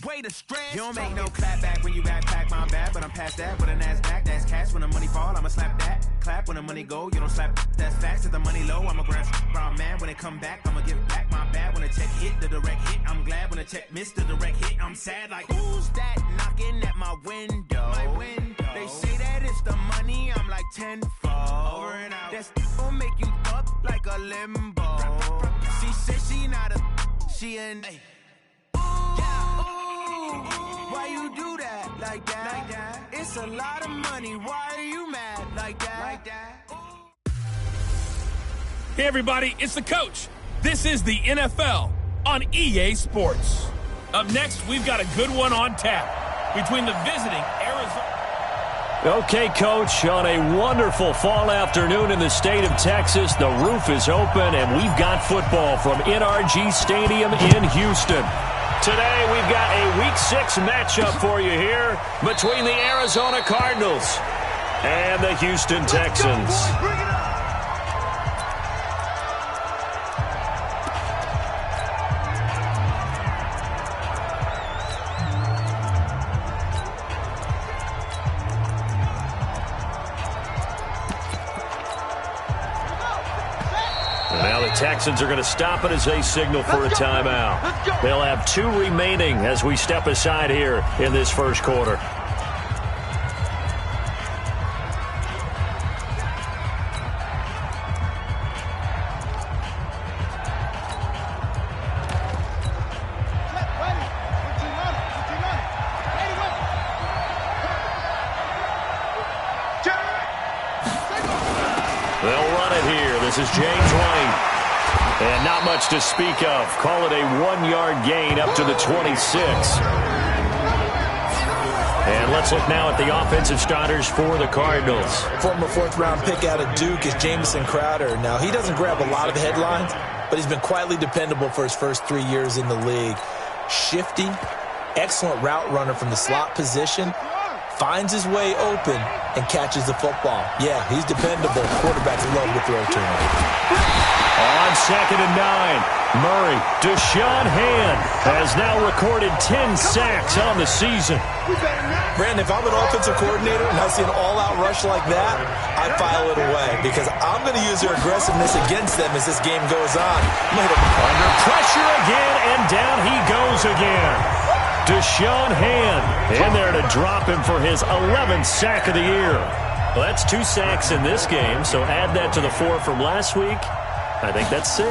way to stress. You don't make no clap back when you backpack my bad, but I'm past that with an ass back. That's cash when the money fall, I'ma slap that. Clap when the money go, you don't slap. That's facts. If the money low, I'ma grab brown man. When it come back, I'ma give back my bad. When the check hit, the direct hit. I'm glad when the check missed the direct hit. I'm sad like, who's that knocking at my window? They say that it's the money, I'm like tenfold. Over and out. That's gon' make you up like a limbo. She said she not a, she an. Why you do that like that? It's a lot of money. Why are you mad like that? Hey everybody, it's the coach. This is the NFL on EA Sports. Up next, we've got a good one on tap between the visiting Arizona. Okay, Coach, on a wonderful fall afternoon in the state of Texas, the roof is open, and we've got football from NRG Stadium in Houston. Today, we've got a Week 6 matchup for you here between the Arizona Cardinals and the Houston Texans. Texans are going to stop it as they signal for a timeout. They'll have 2 remaining as we step aside here in this first quarter. They'll run it here. This is James White. And not much to speak of. Call it a 1-yard gain up to the 26. And let's look now at the offensive starters for the Cardinals. Former 4th-round pick out of Duke is Jamison Crowder. Now, he doesn't grab a lot of headlines, but he's been quietly dependable for his first 3 years in the league. Shifty, excellent route runner from the slot position, finds his way open, and catches the football. Yeah, he's dependable. Quarterbacks love to throw to him. On 2nd and 9, Murray, Deshaun Hand has now recorded 10 sacks on the season. Brandon, if I'm an offensive coordinator and I see an all-out rush like that, I file it away because I'm going to use their aggressiveness against them as this game goes on. Under pressure again, and down he goes again. Deshaun Hand in there to drop him for his 11th sack of the year. Well, that's 2 sacks in this game, so add that to the 4 from last week. I think that's 6.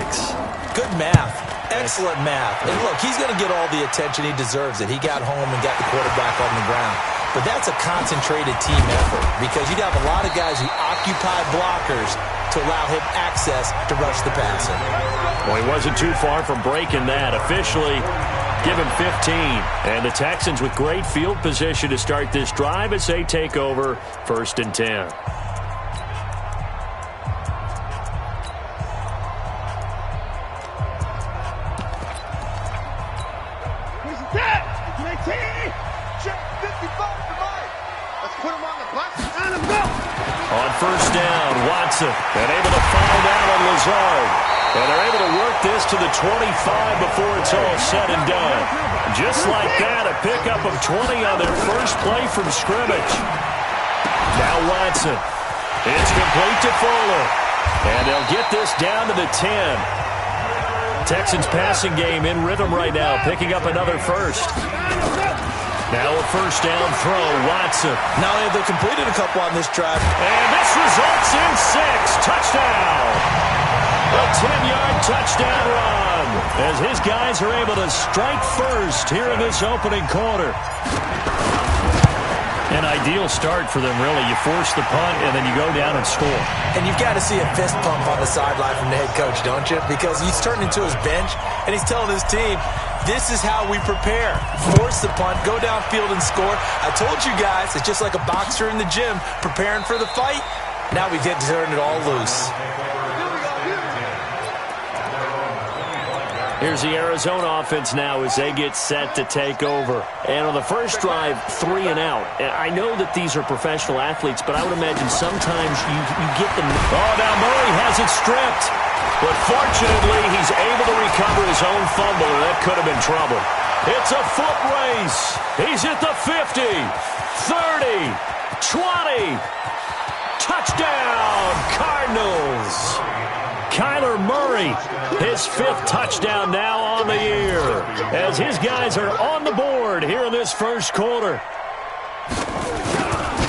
Good math. Excellent math. And look, he's going to get all the attention he deserves. He got home and got the quarterback on the ground. But that's a concentrated team effort because you have a lot of guys who occupy blockers to allow him access to rush the passer. Well, he wasn't too far from breaking that. Officially, give him 15. And the Texans with great field position to start this drive as they take over 1st and 10. On 1st down, Watson, and able to find out on Lazard. And they're able to work this to the 25 before it's all said and done. Just like that, a pickup of 20 on their first play from scrimmage. Now Watson. It's complete to Fuller. And they'll get this down to the 10. Texans passing game in rhythm right now, picking up another first. Now a 1st down throw, Watson. Now they've completed a couple on this drive. And this results in 6. Touchdown. A 10-yard touchdown run as his guys are able to strike first here in this opening quarter. An ideal start for them, really. You force the punt, and then you go down and score. And you've got to see a fist pump on the sideline from the head coach, don't you? Because he's turned into his bench, and he's telling his team, this is how we prepare. Force the punt, go downfield and score. I told you guys, it's just like a boxer in the gym preparing for the fight. Now we get to turn it all loose. Here's the Arizona offense now as they get set to take over. And on the first drive, 3 and out. And I know that these are professional athletes, but I would imagine sometimes you get them. Oh, now Murray has it stripped. But fortunately, he's able to recover his own fumble, and that could have been trouble. It's a foot race. He's at the 50, 30, 20. Touchdown, Cardinals. Kyler Murray, his 5th touchdown now on the year, as his guys are on the board here in this first quarter.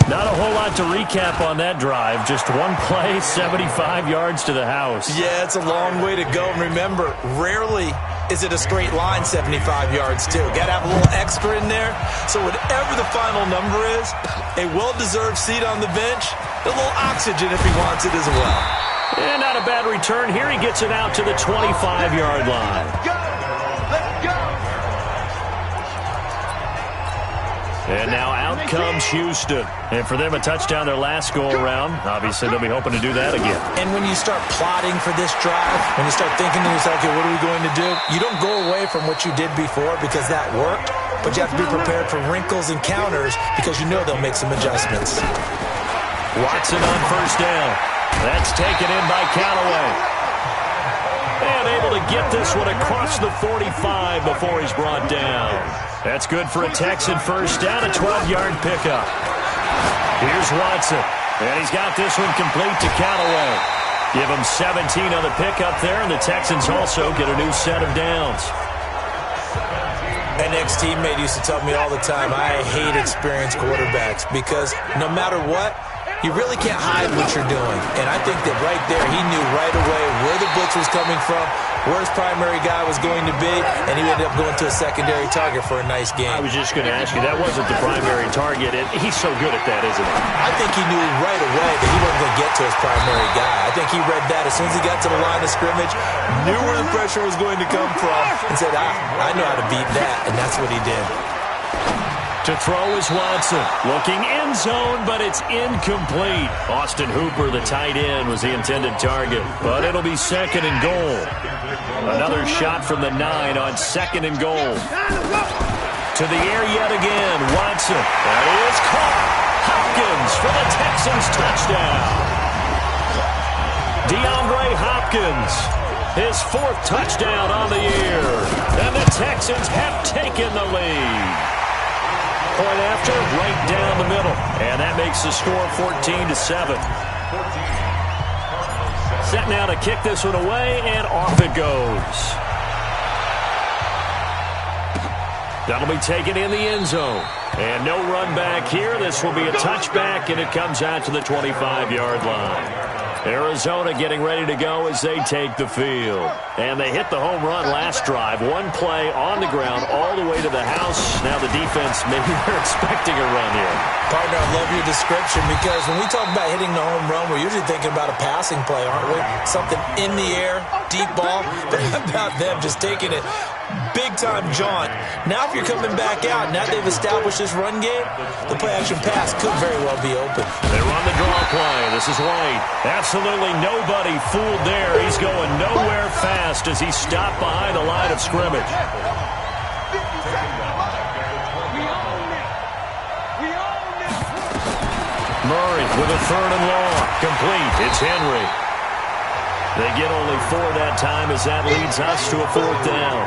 Not a whole lot to recap on that drive. Just one play, 75 yards to the house. Yeah, it's a long way to go. And remember, rarely is it a straight line 75 yards, too. Got to have a little extra in there. So whatever the final number is, a well-deserved seat on the bench, a little oxygen if he wants it as well. And not a bad return here. He gets it out to the 25-yard line. And now out comes Houston. And for them, a touchdown their last go-around. Obviously, they'll be hoping to do that again. And when you start plotting for this drive, when you start thinking to yourself, okay, what are we going to do? You don't go away from what you did before because that worked, but you have to be prepared for wrinkles and counters because you know they'll make some adjustments. Watson on first down. That's taken in by Callaway. And able to get this one across the 45 before he's brought down. That's good for a Texan first down, a 12-yard pickup. Here's Watson, and he's got this one complete to Callaway. Give him 17 on the pickup there, and the Texans also get a new set of downs. An ex-teammate used to tell me all the time, I hate experienced quarterbacks because no matter what, you really can't hide what you're doing. And I think that right there, he knew right away where the blitz was coming from, where his primary guy was going to be, and he ended up going to a secondary target for a nice game. I was just going to ask you, that wasn't the primary target, and he's so good at that, isn't he? I think he knew right away that he wasn't going to get to his primary guy. I think he read that as soon as he got to the line of scrimmage, knew where the pressure was going to come from, and said, I know how to beat that, and that's what he did. To throw is Watson. Looking end zone, but it's incomplete. Austin Hooper, the tight end, was the intended target. But it'll be 2nd and goal. Another shot from the 9 on 2nd and goal. To the air yet again. Watson. That is caught. Hopkins for the Texans touchdown. DeAndre Hopkins. His 4th touchdown on the year. And the Texans have taken the lead. Point after, right down the middle. And that makes the score 14-7. Set now to kick this one away, and off it goes. That'll be taken in the end zone. And no run back here. This will be a touchback, and it comes out to the 25-yard line. Arizona getting ready to go as they take the field. And they hit the home run last drive. One play on the ground all the way to the house. Now the defense, maybe they're expecting a run here. Partner, I love your description because when we talk about hitting the home run, we're usually thinking about a passing play, aren't we? Something in the air, deep ball. But how about them just taking it big-time jaunt? Now if you're coming back out, now they've established this run game, the play-action pass could very well be open. They run the draw play. This is White. Absolutely nobody fooled there. He's going nowhere fast as he stopped behind the line of scrimmage. Murray with a 3rd and long. Complete. It's Henry. They get only 4 that time as that leads us to a 4th down.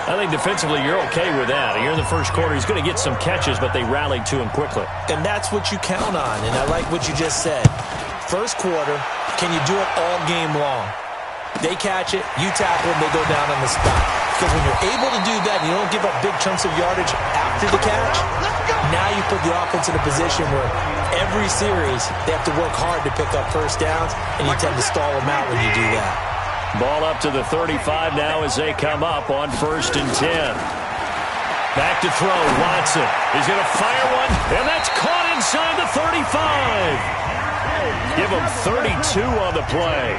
I think defensively you're okay with that. You're in the first quarter. He's going to get some catches, but they rallied to him quickly. And that's what you count on, and I like what you just said. First quarter, can you do it all game long? They catch it, you tackle them, they go down on the spot. Because when you're able to do that and you don't give up big chunks of yardage after the catch, now you put the offense in a position where every series they have to work hard to pick up first downs, and you tend to stall them out when you do that. Ball up to the 35 now as they come up on 1st and 10. Back to throw, Watson. He's going to fire one, and that's caught inside the 35. Give him 32 on the play.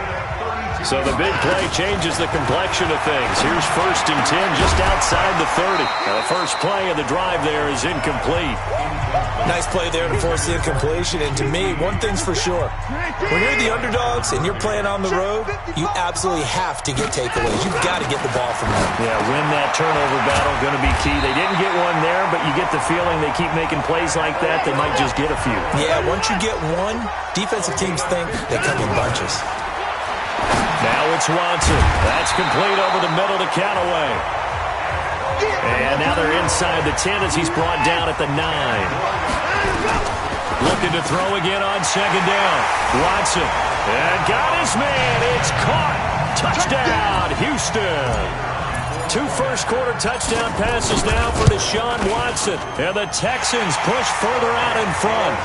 So the big play changes the complexion of things. Here's 1st and 10 just outside the 30. Now the first play of the drive there is incomplete. Nice play there to force the incompletion. And to me, one thing's for sure. When you're the underdogs and you're playing on the road, you absolutely have to get takeaways. You've got to get the ball from them. Yeah, win that turnover battle, going to be key. They didn't get one there, but you get the feeling they keep making plays like that, they might just get a few. Yeah, once you get one, defensive teams think they come in bunches. Now it's Watson. That's complete over the middle to Callaway. And now they're inside the 10 as he's brought down at the 9. Looking to throw again on second down. Watson. And got his man. It's caught. Touchdown, Houston. 2 first-quarter touchdown passes now for Deshaun Watson. And the Texans push further out in front.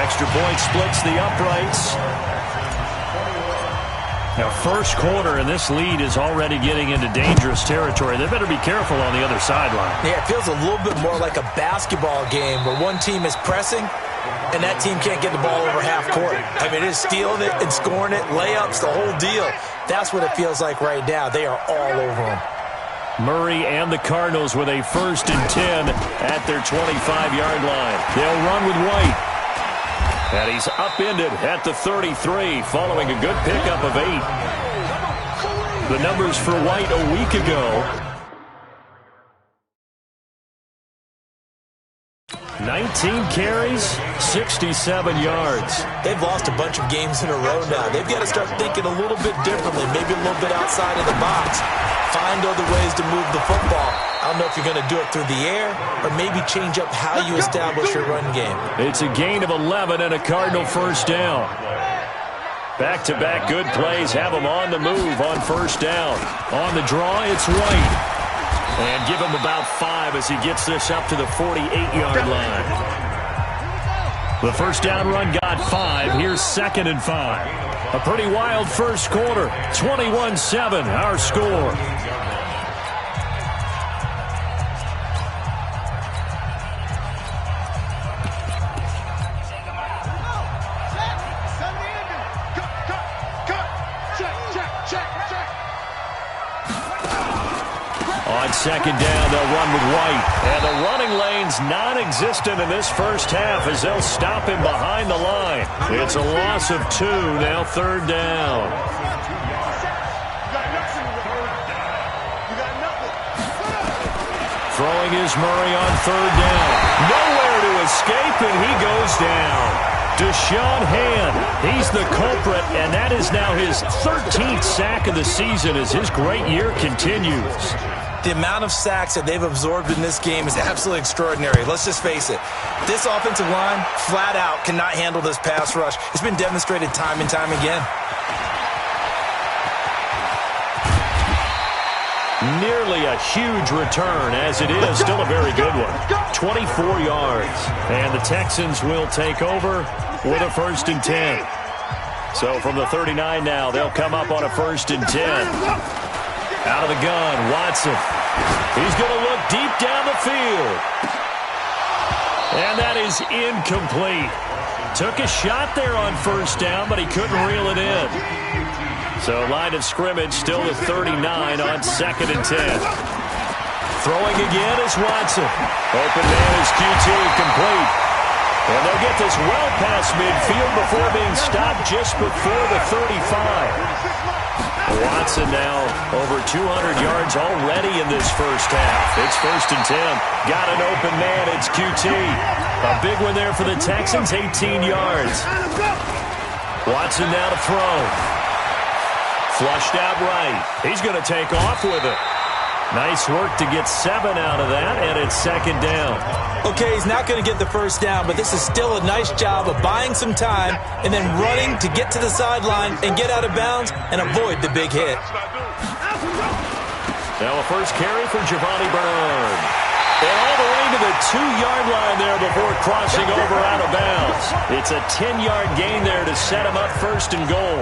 Extra point splits the uprights. Now, first quarter, and this lead is already getting into dangerous territory. They better be careful on the other sideline. Yeah, it feels a little bit more like a basketball game where one team is pressing and that team can't get the ball over half court. I mean, it's stealing it and scoring it, layups, the whole deal. That's what it feels like right now. They are all over them. Murray and the Cardinals with a 1st and 10 at their 25-yard line. They'll run with White. And he's upended at the 33 following a good pickup of 8. The numbers for White a week ago. 19 carries, 67 yards. They've lost a bunch of games in a row now. They've got to start thinking a little bit differently, maybe a little bit outside of the box. Find other ways to move the football. I don't know if you're going to do it through the air or maybe change up how you establish your run game. It's a gain of 11 and a Cardinal first down. Back-to-back good plays have them on the move on first down. On the draw, it's White. And give him about 5 as he gets this up to the 48-yard line. The first down run got 5. Here's 2nd and 5. A pretty wild first quarter. 21-7, our score. On second down, they'll run with White. And the running lane's non-existent in this first half as they'll stop him behind the line. It's a loss of 2, now 3rd down. Throwing is Murray on 3rd down. Nowhere to escape, and he goes down. Deshaun Hand, he's the culprit, and that is now his 13th sack of the season as his great year continues. The amount of sacks that they've absorbed in this game is absolutely extraordinary. Let's just face it. This offensive line, flat out, cannot handle this pass rush. It's been demonstrated time and time again. Nearly a huge return, as it is still a very good one. 24 yards. And the Texans will take over with a 1st and 10. So from the 39 now, they'll come up on a 1st and 10. Out of the gun, Watson. He's going to look deep down the field. And that is incomplete. Took a shot there on first down, but he couldn't reel it in. So line of scrimmage still the 39 on 2nd and 10. Throwing again is Watson. Open man is QT, complete. And they'll get this well past midfield before being stopped just before the 35. Watson now over 200 yards already in this first half. It's 1st and 10. Got an open man. It's QT. A big one there for the Texans, 18 yards. Watson now to throw. Flushed out right. He's going to take off with it. Nice work to get 7 out of that, and it's 2nd down. Okay, he's not going to get the first down, but this is still a nice job of buying some time and then running to get to the sideline and get out of bounds and avoid the big hit. Now a first carry for Giovanni Bernard. And all the way to the 2-yard line there before crossing over out of bounds. It's a 10-yard gain there to set him up 1st and goal.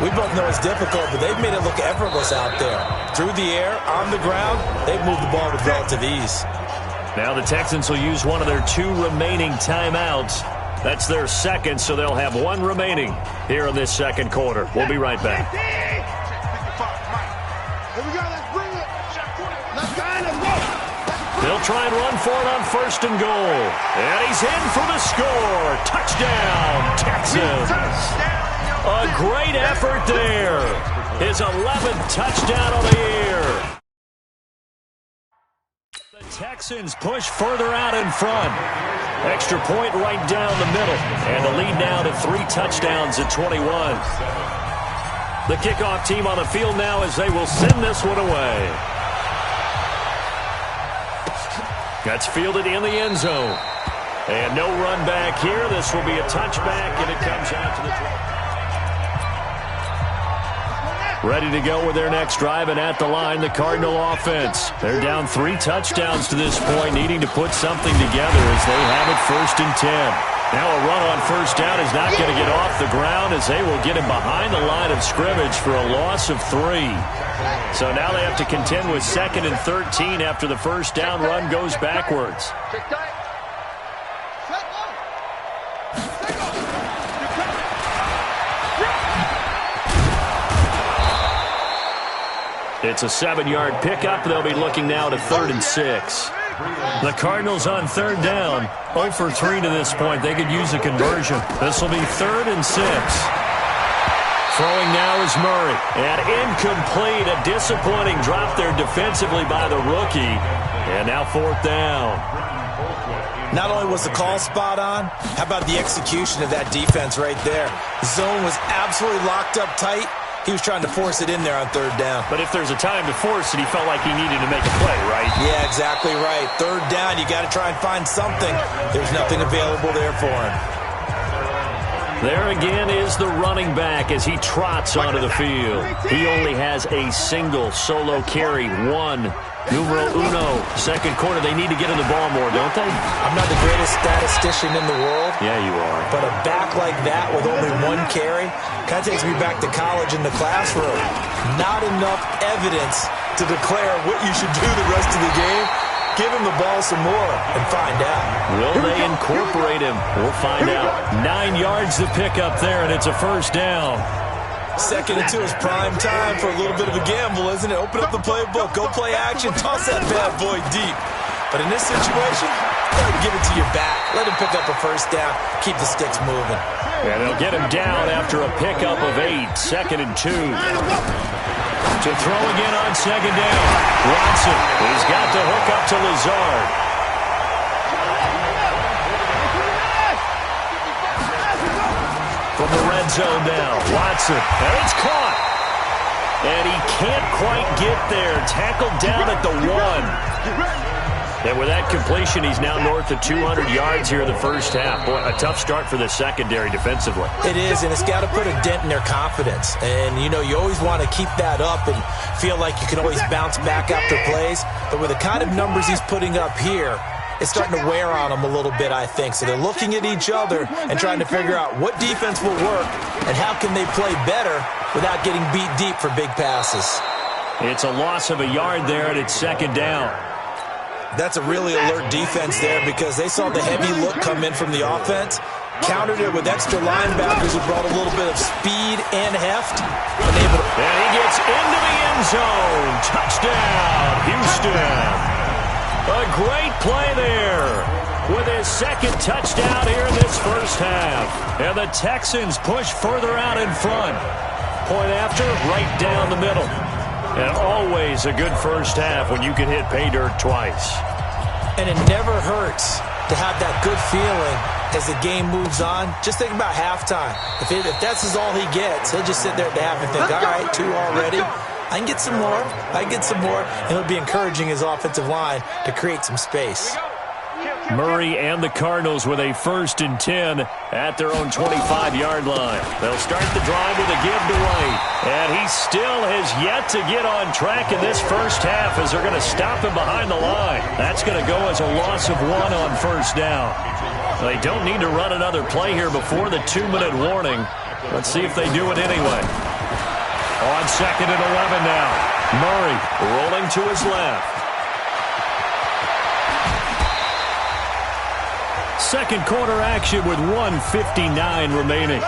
We both know it's difficult, but they've made it look effortless out there. Through the air, on the ground, they've moved the ball with relative ease. Now the Texans will use one of their 2 remaining timeouts. That's their 2nd, so they'll have 1 remaining here in this 2nd quarter. We'll be right back. They'll try and run for it on 1st and goal. And he's in for the score. Touchdown, Texans. A great effort there. His 11th touchdown on the year. The Texans push further out in front. Extra point right down the middle. And the lead now to 3 touchdowns at 21. The kickoff team on the field now as they will send this one away. That's fielded in the end zone. And no run back here. This will be a touchback, and it comes out to the 12. Ready to go with their next drive, and at the line, the Cardinal offense. They're down 3 touchdowns to this point, needing to put something together as they have it 1st and 10. Now a run on 1st down is not going to get off the ground as they will get him behind the line of scrimmage for a loss of 3. So now they have to contend with 2nd and 13 after the 1st down run goes backwards. It's a 7-yard pickup. They'll be looking now to 3rd and 6. The Cardinals on 3rd down, 0 for 3 to this point. They could use a conversion. This will be 3rd and 6. Throwing now is Murray. And incomplete. A disappointing drop there defensively by the rookie. And now 4th down. Not only was the call spot on, how about the execution of that defense right there? The zone was absolutely locked up tight. He was trying to force it in there on 3rd down. But if there's a time to force it, he felt like he needed to make a play, right? Yeah, exactly right. 3rd down, you got to try and find something. There's nothing available there for him. There again is the running back as he trots onto the field. He only has a single solo carry, 1. Numero uno, 2nd quarter. They need to get in the ball more, don't they? I'm not the greatest statistician in the world. Yeah, you are. But a back like that with only 1 carry kind of takes me back to college in the classroom. Not enough evidence to declare what you should do the rest of the game. Give him the ball some more and find out. Will they incorporate him? We'll find out. 9 yards to pick up there, and it's a 1st down. 2nd and 2 is prime time for a little bit of a gamble, isn't it? Open up the playbook, go play action, toss that bad boy deep. But in this situation, give it to your back. Let him pick up a 1st down. Keep the sticks moving. And they'll get him down after a pickup of 8. 2nd and 2. To throw again on 2nd down. Watson, he's got the hook up to Lazard. From the red zone now, Watson, and it's caught. And he can't quite get there. Tackled down at the 1. And with that completion, he's now north of 200 yards here in the 1st half. Boy, a tough start for the secondary defensively. It is, and it's got to put a dent in their confidence. And, you know, you always want to keep that up and feel like you can always bounce back after plays. But with the kind of numbers he's putting up here, it's starting to wear on them a little bit, I think. So they're looking at each other and trying to figure out what defense will work and how can they play better without getting beat deep for big passes. It's a loss of a yard there, and it's 2nd down. That's a really alert defense there because they saw the heavy look come in from the offense, countered it with extra linebackers who brought a little bit of speed and heft. And he gets into the end zone. Touchdown, Houston. A great play there with his 2nd touchdown here in this 1st half. And the Texans push further out in front. Point after, right down the middle. And always a good 1st half when you can hit pay dirt twice. And it never hurts to have that good feeling as the game moves on. Just think about halftime. If that's all he gets, he'll just sit there at the half and think, all right, 2 already. I can get some more. I can get some more. And he'll be encouraging his offensive line to create some space. Murray and the Cardinals with a 1st and 10 at their own 25-yard line. They'll start the drive with a give to White. And he still has yet to get on track in this 1st half as they're going to stop him behind the line. That's going to go as a loss of 1 on 1st down. They don't need to run another play here before the 2-minute warning. Let's see if they do it anyway. On 2nd and 11 now. Murray rolling to his left. 2nd quarter action with 1:59 remaining.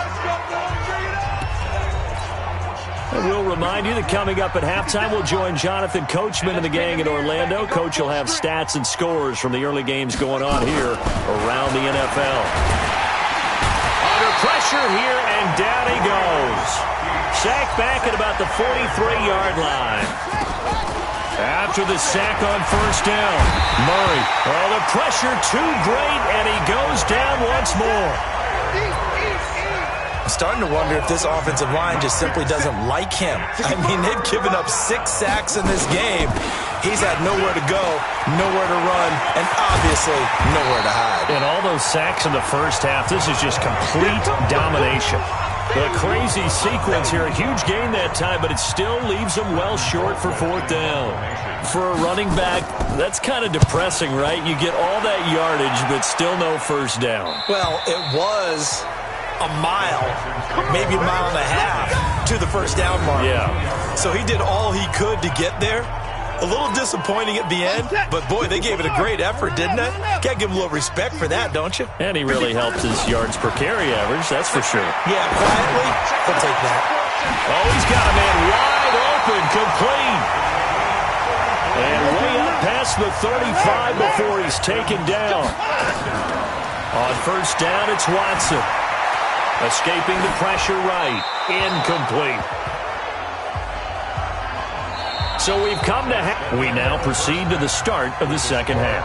And we'll remind you that coming up at halftime, we'll join Jonathan Coachman and the gang in Orlando. Coach will have stats and scores from the early games going on here around the NFL. Under pressure here, and down he goes. Sacked back at about the 43-yard line. After the sack on 1st down, Murray. Oh, the pressure too great, and he goes down once more. I'm starting to wonder if this offensive line just simply doesn't like him. I mean, they've given up 6 sacks in this game. He's had nowhere to go, nowhere to run, and obviously nowhere to hide. And all those sacks in the first half, this is just complete domination. A crazy sequence here. A huge gain that time, but it still leaves them well short for 4th down. For a running back, that's kind of depressing, right? You get all that yardage, but still no first down. Well, it was a mile, maybe a mile and a half to the first down mark. Yeah. So he did all he could to get there. A little disappointing at the end, but boy, they gave it a great effort, didn't they? Gotta give him a little respect for that, don't you? And he really helped his yards per carry average, that's for sure. Yeah, quietly, he'll take that. Oh, he's got a man wide open, complete. And way up past the 35 before he's taken down. On first down, it's Watson. Escaping the pressure right. Incomplete. So we've come to we now proceed to the start of the second half.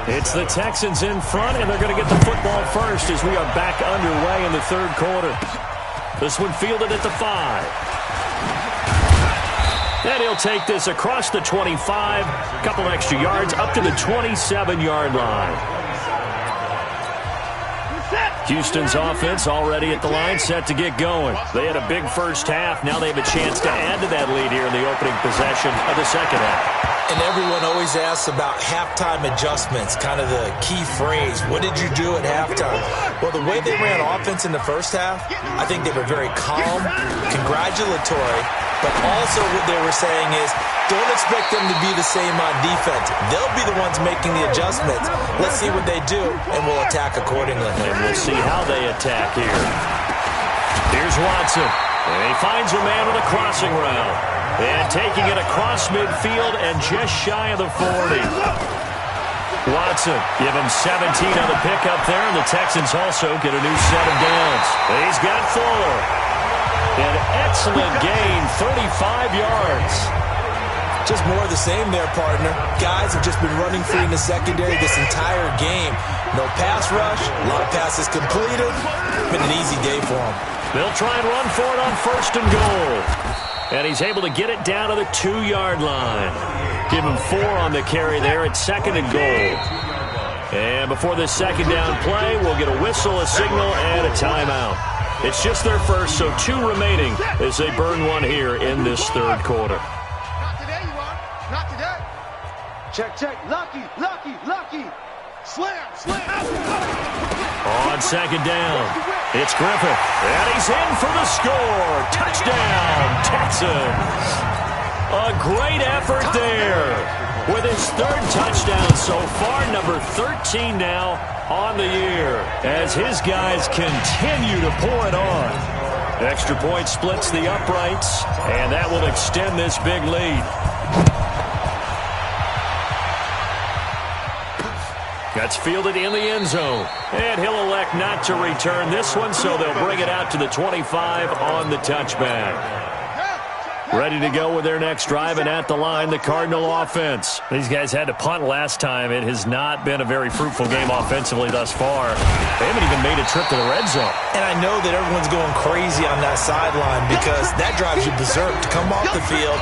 It's the Texans in front, and they're going to get the football first as we are back underway in the third quarter. This one fielded at the 5. And he'll take this across the 25, a couple extra yards up to the 27-yard line. Houston's offense already at the line, set to get going. They had a big first half. Now they have a chance to add to that lead here in the opening possession of the second half. And everyone always asks about halftime adjustments, kind of the key phrase. What did you do at halftime? Well, the way they ran offense in the first half, I think they were very calm, congratulatory, but also what they were saying is, don't expect them to be the same on defense. They'll be the ones making the adjustments. Let's see what they do, and we'll attack accordingly. And we'll see how they attack here. Here's Watson. And he finds a man with a crossing route. And taking it across midfield and just shy of the 40. Watson, give him 17 on the pickup there, and the Texans also get a new set of downs. He's got Fuller. An excellent gain, 35 yards. Just more of the same there, partner. Guys have just been running free in the secondary this entire game. No pass rush, a lot of passes completed. Been an easy day for them. They'll try and run for it on first and goal. And he's able to get it down to the 2-yard line. Give him 4 on the carry there at second and goal. And before this second down play, we'll get a whistle, a signal, and a timeout. It's just their first, so 2 remaining as they burn one here in this third quarter. Not today, you are. Not today. Check, check. Lucky, lucky, lucky. Slam, slam. On second down, it's Griffith. And he's in for the score. Touchdown, Texans. A great effort there. With his 3rd touchdown so far, number 13 now on the year. As his guys continue to pour it on. Extra point splits the uprights, and that will extend this big lead. That's fielded in the end zone. And he'll elect not to return this one, so they'll bring it out to the 25 on the touchback. Ready to go with their next drive, and at the line, the Cardinal offense. These guys had to punt last time. It has not been a very fruitful game offensively thus far. They haven't even made a trip to the red zone. And I know that everyone's going crazy on that sideline because that drives you berserk to come off the field,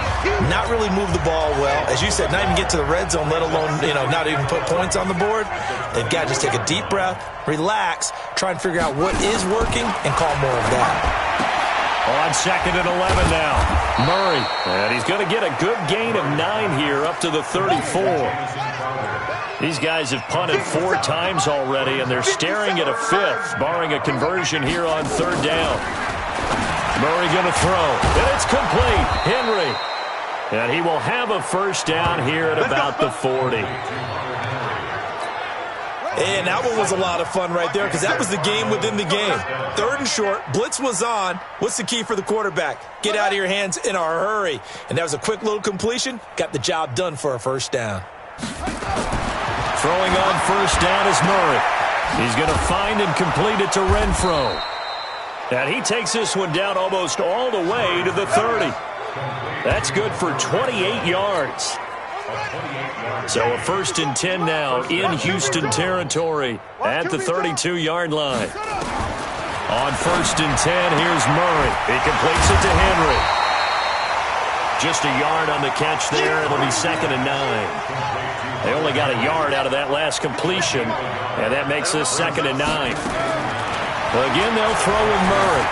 not really move the ball well. As you said, not even get to the red zone, let alone, not even put points on the board. They've got to just take a deep breath, relax, try and figure out what is working, and call more of that. On second and 11 now, Murray. And he's going to get a good gain of 9 here up to the 34. These guys have punted 4 times already, and they're staring at a 5th, barring a conversion here on 3rd down. Murray going to throw, and it's complete. Henry. And he will have a first down here at about the 40. And that one was a lot of fun right there because that was the game within the game. 3rd and short, blitz was on. What's the key for the quarterback? Get out of your hands in a hurry. And that was a quick little completion. Got the job done for a first down. Throwing on first down is Murray. He's going to find and complete it to Renfro. And he takes this one down almost all the way to the 30. That's good for 28 yards. So a 1st and 10 now in Houston territory at the 32-yard line. On 1st and 10, here's Murray. He completes it to Henry. Just a yard on the catch there. It'll be 2nd and 9. They only got a yard out of that last completion, and that makes this 2nd and 9. Again, they'll throw with Murray.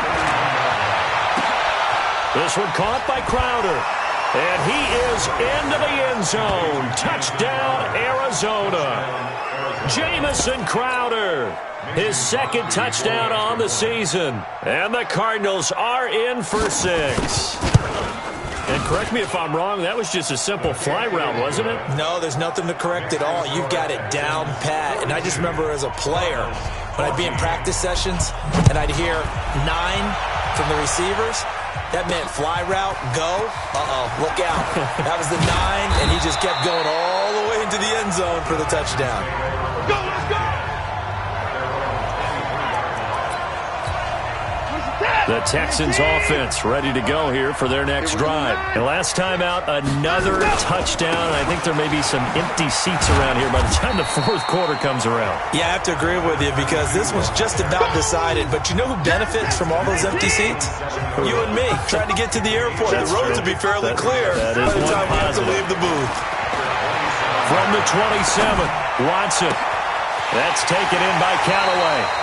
This one caught by Crowder. And he is into the end zone. Touchdown, Arizona. Jamison Crowder. His 2nd touchdown on the season. And the Cardinals are in for 6. And correct me if I'm wrong, that was just a simple fly route, wasn't it? No, there's nothing to correct at all. You've got it down pat. And I just remember as a player, when I'd be in practice sessions and I'd hear 9 from the receivers, that meant fly route, go. Look out. That was the 9, and he just kept going all the way into the end zone for the touchdown. Let's go, let's go! The Texans offense ready to go here for their next drive. And last time out, another touchdown. I think there may be some empty seats around here by the time the 4th quarter comes around. Yeah, I have to agree with you because this one's just about decided. But you know who benefits from all those empty seats? You and me, trying to get to the airport. The roads will be fairly clear by the time we have to leave the booth. From the 27, Watson. That's taken in by Callaway.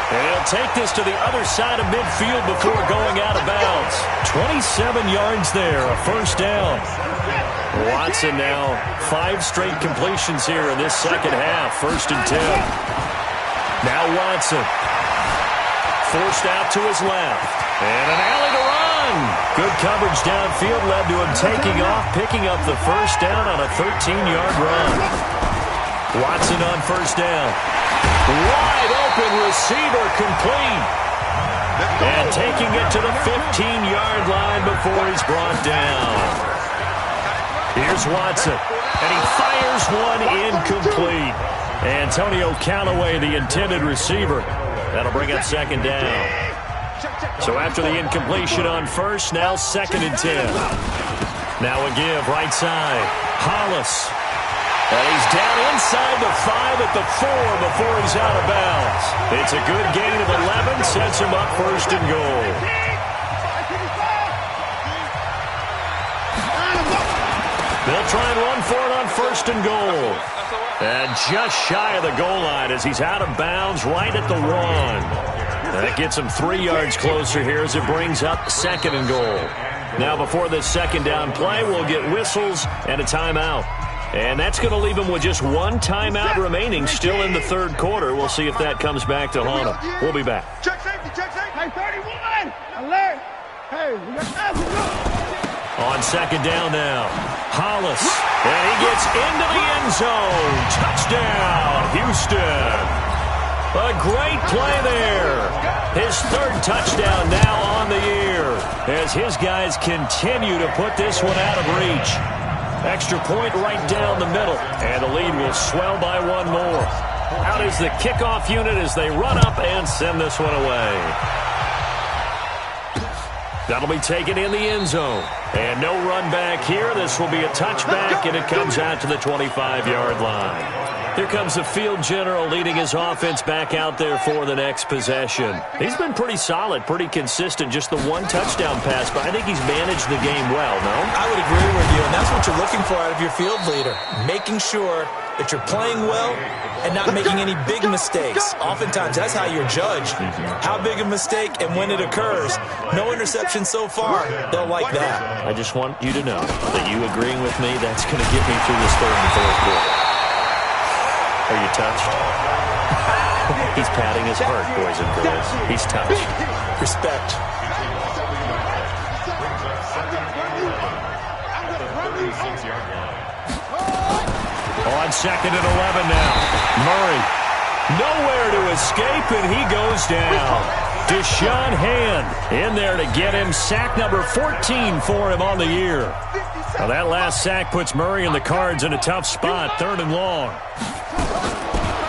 And he'll take this to the other side of midfield before going out of bounds. 27 yards there, a 1st down. Watson now 5 straight completions here in this 2nd half, 1st and 10. Now Watson. Forced out to his left. And an alley to run. Good coverage downfield led to him taking off, picking up the 1st down on a 13-yard run. Watson on 1st down. Wide open receiver complete. And taking it to the 15-yard line before he's brought down. Here's Watson. And he fires one incomplete. Antonio Callaway, the intended receiver. That'll bring up 2nd down. So after the incompletion on 1st, now 2nd and 10. Now a give right side. Hollis. And he's down inside the 5 at the 4 before he's out of bounds. It's a good gain of 11, sets him up 1st and goal. They'll try and run for it on 1st and goal. And just shy of the goal line as he's out of bounds right at the 1. That gets him 3 yards closer here as it brings up 2nd and goal. Now before this 2nd down play, we'll get whistles and a timeout. And that's going to leave him with just 1 timeout remaining still in the 3rd quarter. We'll see if that comes back to haunt him. We'll be back. Check safety, check safety. Hey, 31! Alert! Hey, we got time to go. On 2nd down now, Hollis. And he gets into the end zone. Touchdown, Houston. A great play there. His 3rd touchdown now on the year as his guys continue to put this one out of reach. Extra point right down the middle, and the lead will swell by 1 more. Out is the kickoff unit as they run up and send this one away. That'll be taken in the end zone. And no run back here. This will be a touchback, and it comes out to the 25-yard line. Here comes the field general leading his offense back out there for the next possession. He's been pretty solid, pretty consistent, just the 1 touchdown pass, but I think he's managed the game well, no? I would agree with you, and that's what you're looking for out of your field leader, making sure that you're playing well and not making any big mistakes. Oftentimes, that's how you're judged. How big a mistake and when it occurs. No interception so far. They'll like that. I just want you to know that you agreeing with me, that's going to get me through this 3rd and 4th quarter. Are you touched? He's patting his heart, boys and girls. He's touched. Respect. On 2nd and 11 now. Murray. Nowhere to escape, and he goes down. Deshaun Hand in there to get him sack number 14 for him on the year. Now that last sack puts Murray and the Cards in a tough spot, 3rd and long.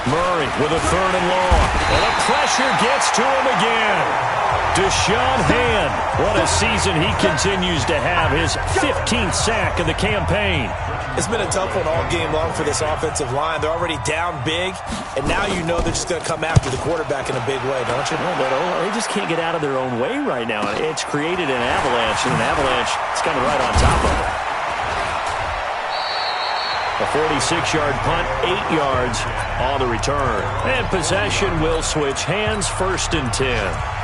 Murray with a 3rd and long. And the pressure gets to him again. Deshaun Hand, what a season he continues to have. His 15th sack of the campaign. It's been a tough one all game long for this offensive line. They're already down big, and now you know they're just going to come after the quarterback in a big way, don't you? Well, they just can't get out of their own way right now. It's created an avalanche, and an avalanche is coming right on top of it. A 46-yard punt, 8 yards on the return. And possession will switch hands, 1st and 10.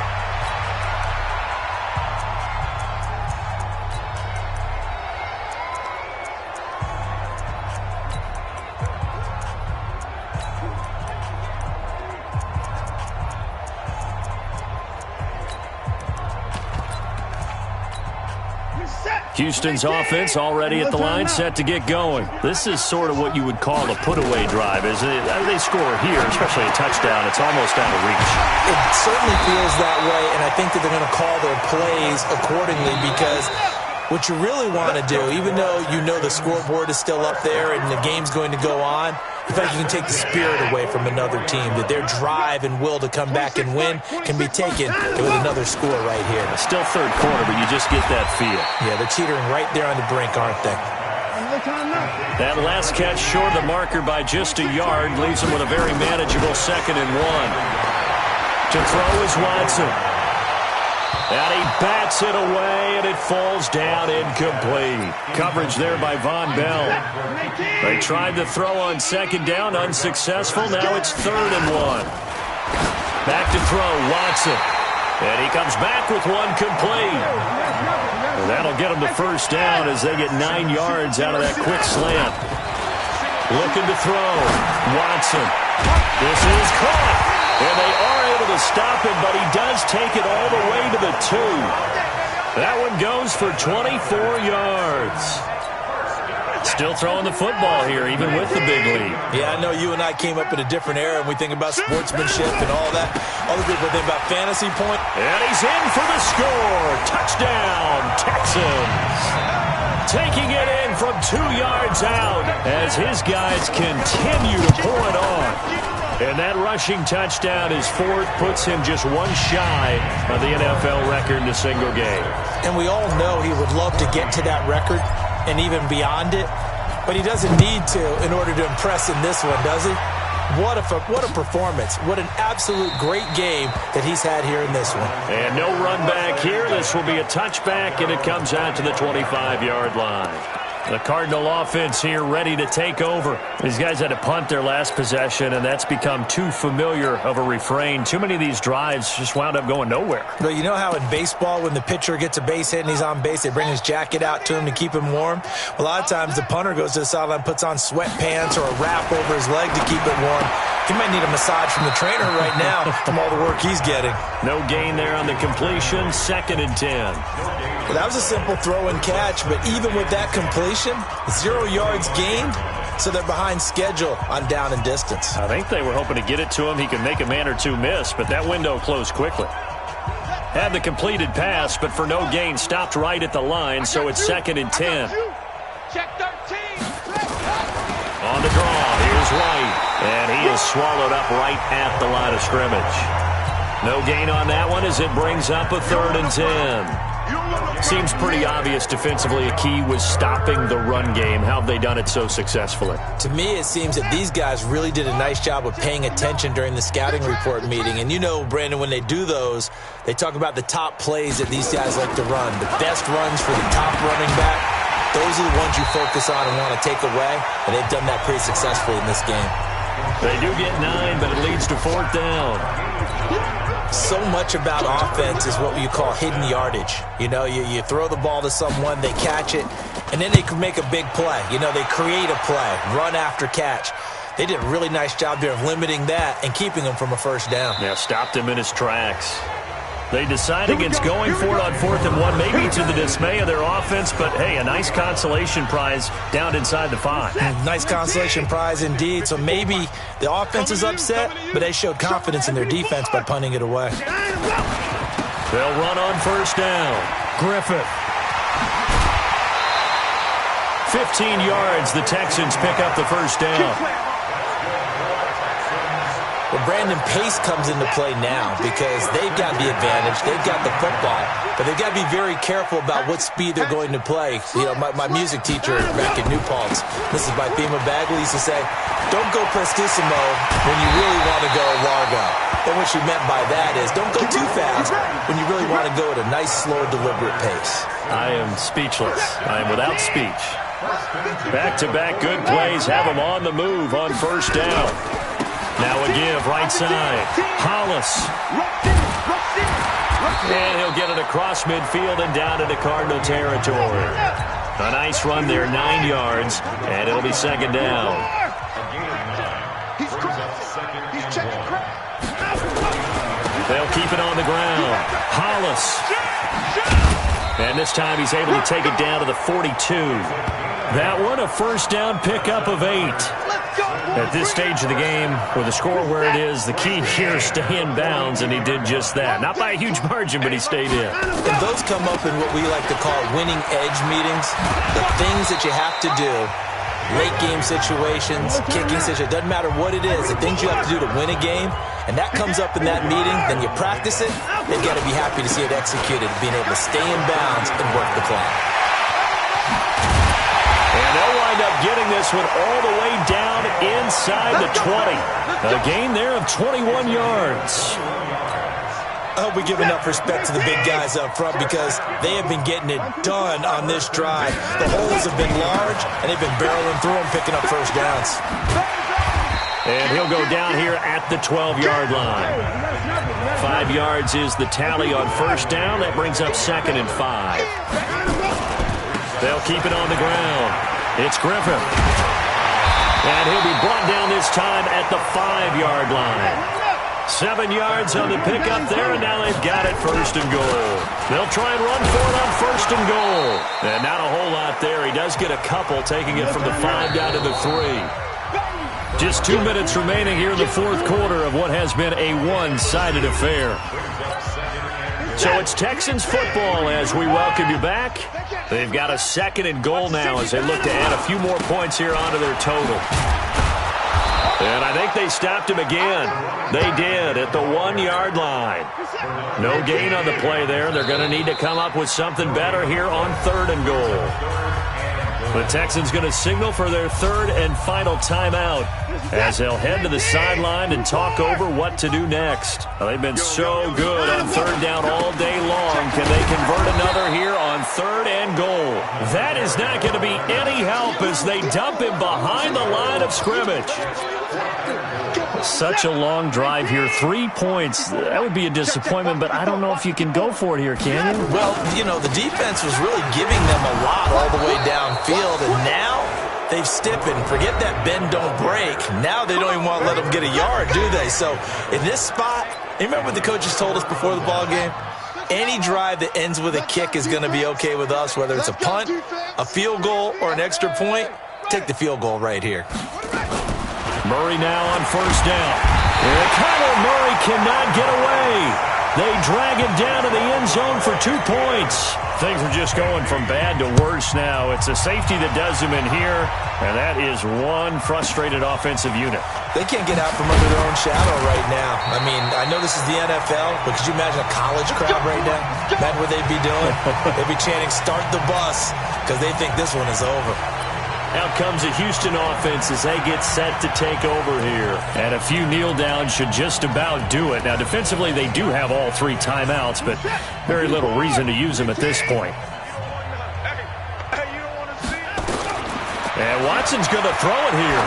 Houston's offense already at the line, set to get going. This is sort of what you would call a put-away drive, isn't it? They score here, especially a touchdown. It's almost out of reach. It certainly feels that way, and I think that they're going to call their plays accordingly because what you really want to do, even though you know the scoreboard is still up there and the game's going to go on, you feel like you can take the spirit away from another team, that their drive and will to come back and win can be taken with another score right here. Still 3rd quarter, but you just get that feel. Yeah, they're teetering right there on the brink, aren't they? That last catch short of the marker by just a yard leaves them with a very manageable 2nd and 1. To throw is Watson. And he bats it away, and it falls down incomplete. Coverage there by Von Bell. They tried to throw on 2nd down, unsuccessful. Now it's 3rd and 1. Back to throw, Watson. And he comes back with one complete. And that'll get him the 1st down as they get 9 yards out of that quick slant. Looking to throw, Watson. This is caught. And they are able to stop him, but he does take it all the way to the 2. That one goes for 24 yards. Still throwing the football here, even with the big lead. Yeah, I know you and I came up in a different era, and we think about sportsmanship and all that. Other people think about fantasy point. And he's in for the score. Touchdown, Texans. Taking it in from 2 yards out as his guys continue to pour it on. And that rushing touchdown is 4th, puts him just one shy of the NFL record in a single game. And we all know he would love to get to that record and even beyond it, but he doesn't need to in order to impress in this one, does he? What a performance. What an absolute great game that he's had here in this one. And no run back here. This will be a touchback, and it comes out to the 25-yard line. The Cardinal offense here ready to take over. These guys had to punt their last possession, and that's become too familiar of a refrain. Too many of these drives just wound up going nowhere. But you know how in baseball, when the pitcher gets a base hit and he's on base, they bring his jacket out to him to keep him warm? A lot of times the punter goes to the sideline, puts on sweatpants or a wrap over his leg to keep it warm. He might need a massage from the trainer right now from all the work he's getting. No gain there on the completion, 2nd and 10. Well, that was a simple throw and catch, but even with that completion, 0 yards gained, so they're behind schedule on down and distance. I think they were hoping to get it to him. He could make a man or two miss, but that window closed quickly. Had the completed pass, but for no gain, stopped right at the line, so it's 2nd and 10. Check 13. On the draw, here's White, and he is swallowed up right at the line of scrimmage. No gain on that one as it brings up a 3rd and 10. Seems pretty obvious defensively a key was stopping the run game. How have they done it so successfully? To me, it seems that these guys really did a nice job of paying attention during the scouting report meeting. And you know, Brandon, when they do those, they talk about the top plays that these guys like to run. The best runs for the top running back. Those are the ones you focus on and want to take away. And they've done that pretty successfully in this game. They do get 9, but it leads to 4th down. So much about offense is what you call hidden yardage. You know, you throw the ball to someone, they catch it, and then they can make a big play. You know, they create a play, run after catch. They did a really nice job there of limiting that and keeping him from a 1st down. Yeah, stopped him in his tracks. They decide against going for it on 4th and 1, maybe to the dismay of their offense, but hey, a nice consolation prize down inside the 5. Nice consolation prize indeed. So maybe the offense is upset, but they showed confidence in their defense by punting it away. They'll run on 1st down. Griffith. 15 yards, the Texans pick up the 1st down. Brandon, pace comes into play now because they've got the advantage. They've got the football, but they've got to be very careful about what speed they're going to play. You know, my music teacher back in New Paltz, this is by Thema Bagley, used to say, don't go prestissimo when you really want to go largo. And what she meant by that is don't go too fast when you really want to go at a nice, slow, deliberate pace. I am speechless. I am without speech. Back-to-back good plays have him on the move on first down. Now a give, right side. Hollis. And he'll get it across midfield and down into Cardinal territory. A nice run there, 9 yards, and it'll be second down. They'll keep it on the ground. Hollis. And this time he's able to take it down to the 42. That one, a first down pickup of 8. At this stage of the game, with the score where it is, the key here is stay in bounds, and he did just that. Not by a huge margin, but he stayed in. And those come up in what we like to call winning edge meetings. The things that you have to do, late game situations, kicking situations, doesn't matter what it is, the things you have to do to win a game, and that comes up in that meeting, then you practice it, they've got to be happy to see it executed, being able to stay in bounds and work the clock. And they'll wind up getting this one all the way down inside the 20. A gain there of 21 yards. I hope we give enough respect to the big guys up front because they have been getting it done on this drive. The holes have been large, and they've been barreling through them, picking up first downs. And he'll go down here at the 12-yard line. 5 yards is the tally on first down. That brings up 2nd and 5. They'll keep it on the ground. It's Griffin. And he'll be brought down this time at the 5-yard line. 7 yards on the pickup there, and now they've got it first and goal. They'll try and run for it on first and goal. And not a whole lot there. He does get a couple, taking it from the 5 down to the 3. Just 2 minutes remaining here in the fourth quarter of what has been a one-sided affair. So it's Texans football as we welcome you back. They've got a 2nd and goal now as they look to add a few more points here onto their total. And I think they stopped him again. They did at the 1-yard line. No gain on the play there. They're going to need to come up with something better here on 3rd and goal. The Texans going to signal for their 3rd and final timeout as they'll head to the sideline and talk over what to do next. Well, they've been so good on 3rd down all day long. Can they convert another here on 3rd and goal? That is not going to be any help as they dump him behind the line of scrimmage. Such a long drive here. 3 points. That would be a disappointment, but I don't know if you can go for it here, can you? Well, you know, the defense was really giving them a lot all the way downfield, and now they've stiffened. Forget that bend, don't break. Now they don't even want to let them get a yard, do they? So in this spot, you remember what the coaches told us before the ball game? Any drive that ends with a kick is going to be okay with us, whether it's a punt, a field goal, or an extra point. Take the field goal right here. Murray now on first down. And Kyler Murray cannot get away. They drag him down to the end zone for 2 points. Things are just going from bad to worse now. It's a safety that does him in here, and that is one frustrated offensive unit. They can't get out from under their own shadow right now. I mean, I know this is the NFL, but could you imagine a college crowd right now? Imagine what they'd be doing. They'd be chanting, "Start the bus," because they think this one is over. Out comes the Houston offense as they get set to take over here. And a few kneel downs should just about do it. Now, defensively, they do have all 3 timeouts, but very little reason to use them at this point. And Watson's going to throw it here.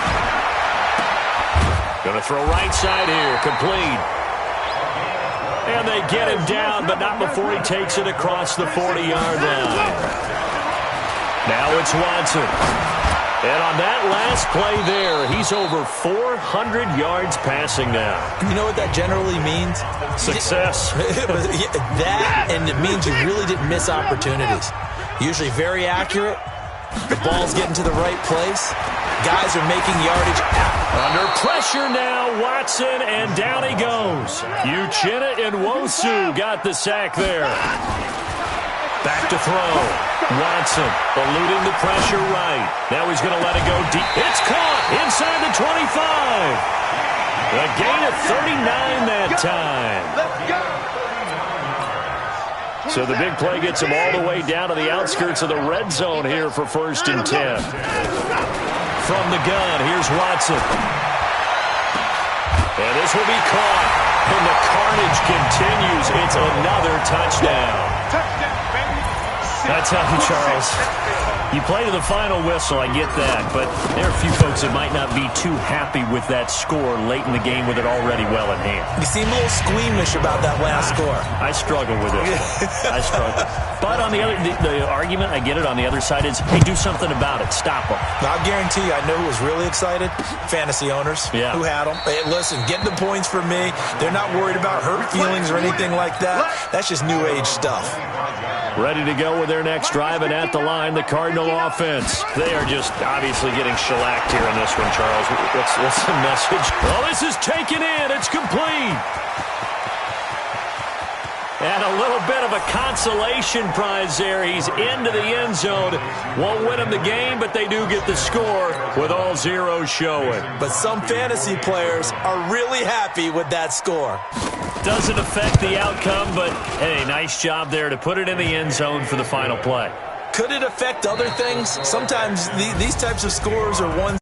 Going to throw right side here, complete. And they get him down, but not before he takes it across the 40-yard line. Now it's Watson. And on that last play there, he's over 400 yards passing now. You know what that generally means? Success. That, and it means you really didn't miss opportunities. Usually very accurate. The ball's getting to the right place. Guys are making yardage out. Under pressure now, Watson, and down he goes. Uchenna and Nwosu got the sack there. Back to throw. Watson eluding the pressure right. Now he's going to let it go deep. It's caught inside the 25. A gain of 39 that time. Let's go. So the big play gets him all the way down to the outskirts of the red zone here for 1st and 10. From the gun, here's Watson. And this will be caught. And the carnage continues. It's another touchdown. Touchdown, baby. That's how you, Charles. You play to the final whistle, I get that, but there are a few folks that might not be too happy with that score late in the game with it already well in hand. You seem a little squeamish about that last score. I struggle with it. I struggle. But on the other, the argument, I get it, on the other side is, hey, do something about it. Stop them. Now, I'll guarantee you, I know who was really excited. Fantasy owners who had them. Hey, listen, get the points for me. They're not worried about hurt feelings or anything like that. That's just new age stuff. Ready to go with their next drive, and at the line, the Cardinal offense. They are just obviously getting shellacked here in this one, Charles. What's the message? Well, this is taken in. It's complete. And a little bit of a consolation prize there. He's into the end zone. Won't win them the game, but they do get the score with all zeros showing. But some fantasy players are really happy with that score. Doesn't affect the outcome, but, hey, nice job there to put it in the end zone for the final play. Could it affect other things? Sometimes these types of scores are ones